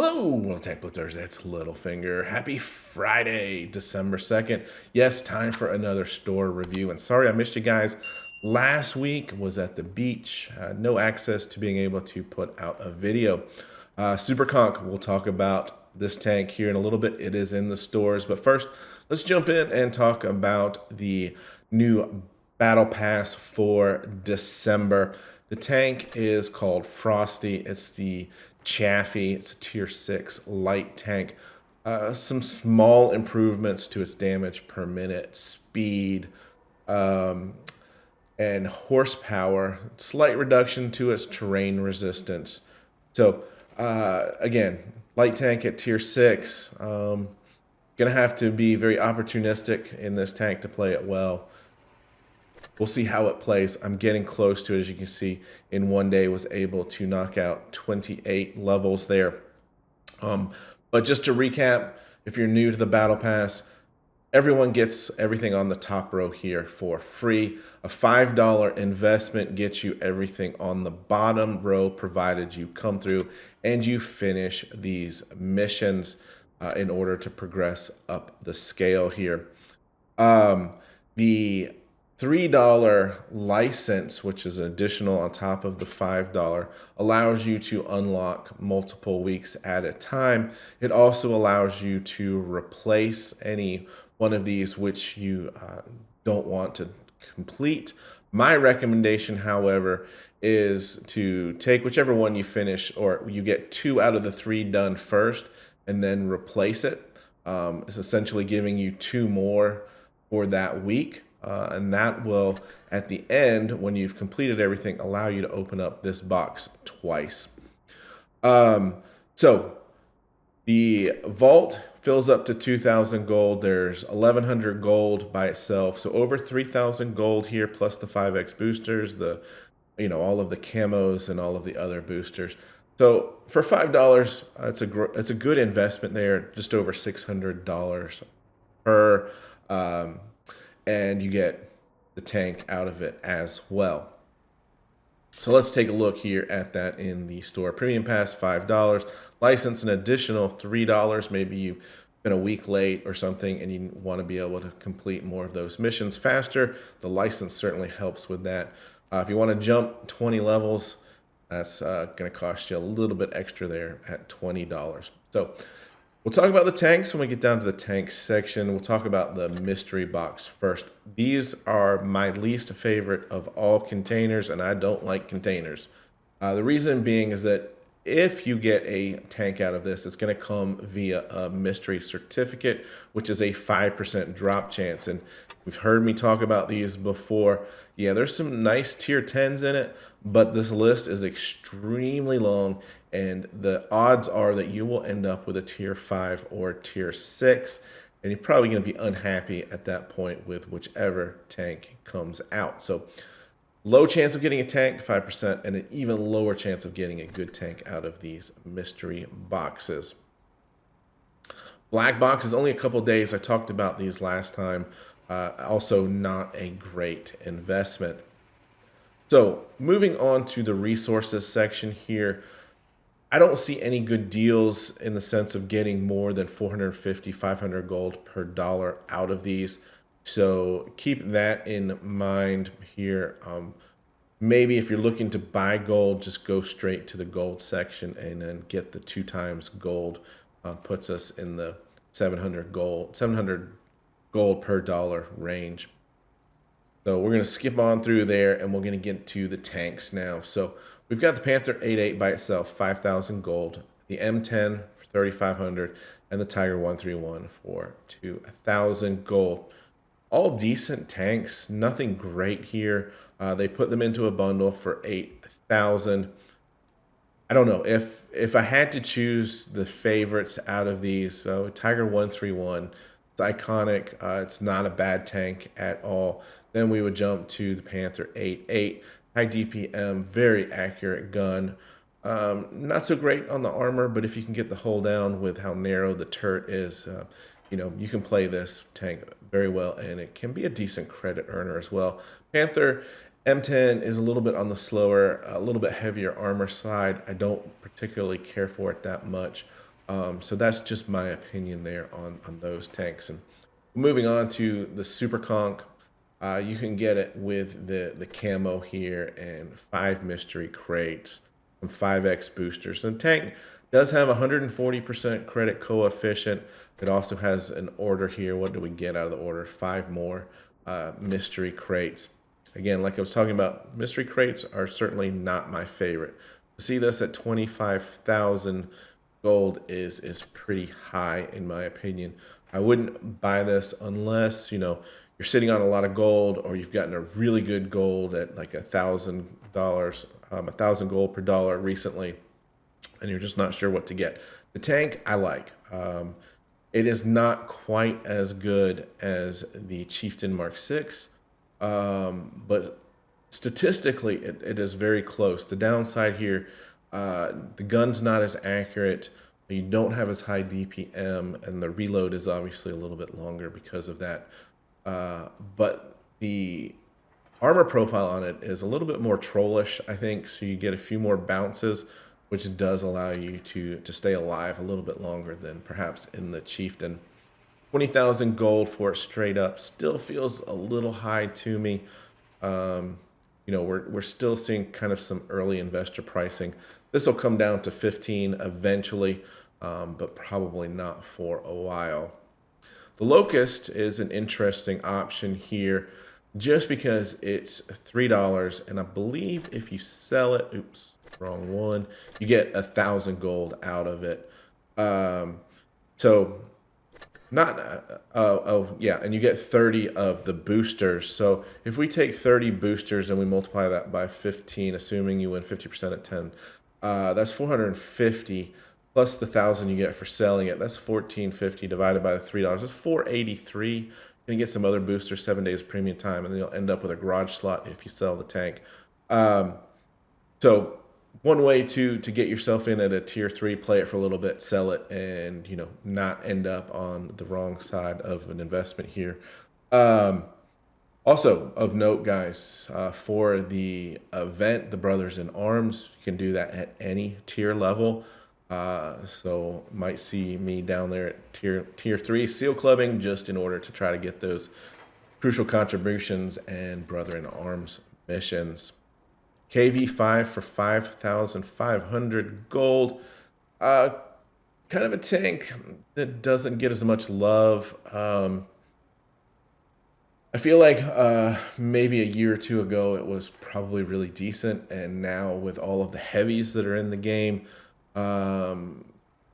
Hello, Tank Blitzers. It's Littlefinger. Happy Friday, December 2nd. Yes, time for another store review. And sorry I missed you guys. Last week was at the beach. No access to being able to put out a video. Super Conq, we'll talk about this tank here in a little bit. It is in the stores. But first, let's jump in and talk about the new Battle Pass for December. The tank is called Frosty. It's the Chaffee. It's a tier 6 light tank. Some small improvements to its damage per minute, speed, and horsepower. Slight reduction to its terrain resistance. So again, light tank at tier 6. Gonna have to be very opportunistic in this tank to play it well. We'll see how it plays. I'm getting close to it. As you can see, in one day was able to knock out 28 levels there. But just to recap, if you're new to the Battle Pass, everyone gets everything on the top row here for free. A $5 investment gets you everything on the bottom row, provided you come through and you finish these missions in order to progress up the scale here. The $3 license, which is additional on top of the $5, allows you to unlock multiple weeks at a time. It also allows you to replace any one of these which you don't want to complete. My recommendation, however, is to take whichever one you finish, or you get 2 out of the 3 done first and then replace it. It's essentially giving you 2 more for that week. And that will, at the end, when you've completed everything, allow you to open up this box twice. So the vault fills up to 2,000 gold. There's 1,100 gold by itself. So over 3,000 gold here, plus the 5x boosters, all of the camos and all of the other boosters. So for $5, it's a good investment there, just over $600 per. And you get the tank out of it as well. So let's take a look here at that in the store. Premium Pass, $5. License, an additional $3. Maybe you've been a week late or something and you want to be able to complete more of those missions faster. The license certainly helps with that. If you want to jump 20 levels, that's going to cost you a little bit extra there at $20. So we'll talk about the tanks when we get down to the tank section. We'll talk about the mystery box first. These are my least favorite of all containers, and I don't like containers. The reason being is that if you get a tank out of this, it's going to come via a mystery certificate, which is a 5% drop chance. And we've heard me talk about these before. Yeah, there's some nice tier 10s in it, but this list is extremely long, and the odds are that you will end up with a tier 5 or tier 6, and you're probably going to be unhappy at that point with whichever tank comes out. So low chance of getting a tank, 5%, and an even lower chance of getting a good tank out of these mystery boxes. Black box is only a couple days. I talked about these last time. Also not a great investment. So moving on to the resources section here, I don't see any good deals in the sense of getting more than 450, 500 gold per dollar out of these. So keep that in mind here. Maybe if you're looking to buy gold, just go straight to the gold section and then get the 2 times gold. Puts us in the 700 gold per dollar range. So we're going to skip on through there and we're going to get to the tanks now. So we've got the Panther 8.8 by itself, 5,000 gold, the M10 for 3,500, and the Tiger 131 for 2,000 gold. All decent tanks, nothing great here. They put them into a bundle for 8,000. I don't know if I had to choose the favorites out of these. Tiger 131, it's iconic. It's not a bad tank at all. Then we would jump to the Panther 8.8, high DPM, very accurate gun. Not so great on the armor, but if you can get the hull down with how narrow the turret is, you can play this tank very well, and it can be a decent credit earner as well. Panther M10 is a little bit on the slower, a little bit heavier armor side. I don't particularly care for it that much. So that's just my opinion there on those tanks. And moving on to the Super Conq, you can get it with the camo here and 5 mystery crates, some 5x boosters. The tank does have 140% credit coefficient. It also has an order here. What do we get out of the order? 5 more mystery crates. Again, like I was talking about, mystery crates are certainly not my favorite. To see this at 25,000 gold is pretty high in my opinion. I wouldn't buy this unless, you're sitting on a lot of gold, or you've gotten a really good gold at like $1,000, 1,000 gold per dollar recently, and you're just not sure what to get. The tank I like. It is not quite as good as the Chieftain Mark 6, but statistically it is very close. The downside here, the gun's not as accurate. You don't have as high DPM, and the reload is obviously a little bit longer because of that. But the armor profile on it is a little bit more trollish, I think. So you get a few more bounces, which does allow you to stay alive a little bit longer than perhaps in the Chieftain. 20,000 gold for it straight up still feels a little high to me. We're still seeing kind of some early investor pricing. This will come down to 15 eventually, but probably not for a while. The Locust is an interesting option here just because it's $3, and I believe if you sell it, oops, wrong one, you get 1,000 gold out of it. So not, yeah, and you get 30 of the boosters. So if we take 30 boosters and we multiply that by 15, assuming you win 50% at 10, that's 450 plus the 1,000 you get for selling it. That's 1,450 divided by the $3. That's 483. You're gonna get some other boosters, 7 days of premium time, and then you'll end up with a garage slot if you sell the tank. So one way to get yourself in at a tier 3, play it for a little bit, sell it, and not end up on the wrong side of an investment here. Also of note, guys, for the event, the Brothers in Arms, you can do that at any tier level. So might see me down there at tier 3 seal clubbing just in order to try to get those crucial contributions and Brother in Arms missions. KV5 for 5,500 gold. Kind of a tank that doesn't get as much love. I feel like maybe a year or two ago it was probably really decent, and now with all of the heavies that are in the game,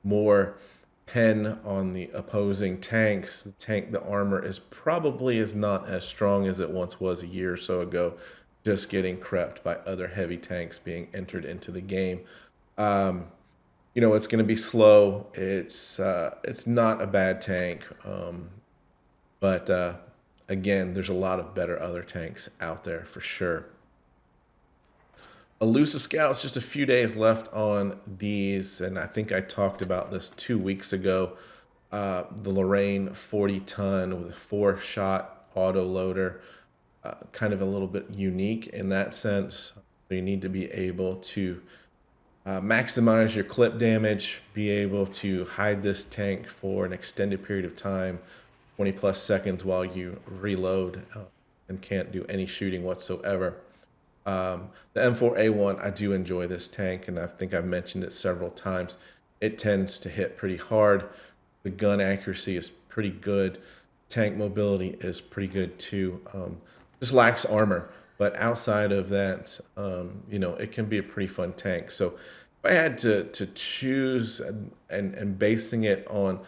more pen on the opposing tanks, the armor is not as strong as it once was a year or so ago, just getting crept by other heavy tanks being entered into the game. It's going to be slow. It's not a bad tank, but again, there's a lot of better other tanks out there for sure. Elusive Scouts, just a few days left on these, and I think I talked about this 2 weeks ago. The Lorraine 40-ton with a 4-shot auto loader, kind of a little bit unique in that sense. So you need to be able to maximize your clip damage, be able to hide this tank for an extended period of time, 20 plus seconds while you reload, and can't do any shooting whatsoever. The M4A1, I do enjoy this tank, and I think I've mentioned it several times. It tends to hit pretty hard. The gun accuracy is pretty good. Tank mobility is pretty good too. Just lacks armor, but outside of that, it can be a pretty fun tank. So if I had to choose and basing it on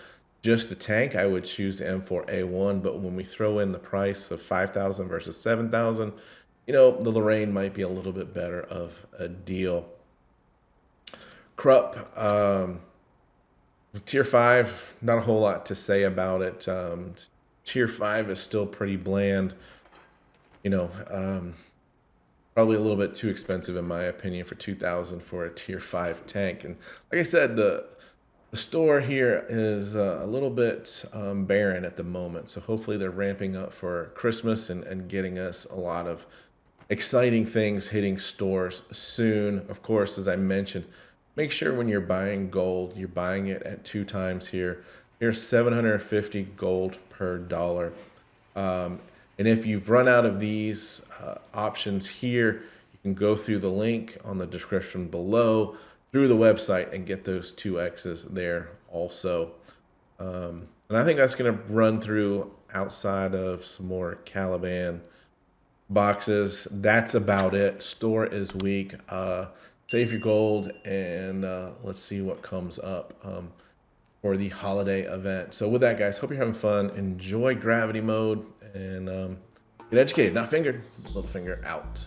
just the tank, I would choose the M4A1. But when we throw in the price of 5,000 versus 7,000, the Lorraine might be a little bit better of a deal. Krupp, tier 5, not a whole lot to say about it. Tier 5 is still pretty bland. Probably a little bit too expensive in my opinion for 2,000 for a tier 5 tank. And like I said, the store here is a little bit barren at the moment. So hopefully they're ramping up for Christmas and getting us a lot of exciting things hitting stores soon. Of course, as I mentioned, make sure when you're buying gold, you're buying it at 2 times here. Here's 750 gold per dollar. And if you've run out of these options here, you can go through the link on the description below through the website and get those 2X's there also. And I think that's going to run through outside of some more Caliban boxes. That's about it. Store is weak. Save your gold and let's see what comes up for the holiday event. So with that, guys, hope you're having fun. Enjoy gravity mode and get educated, not fingered. Littlefinger out.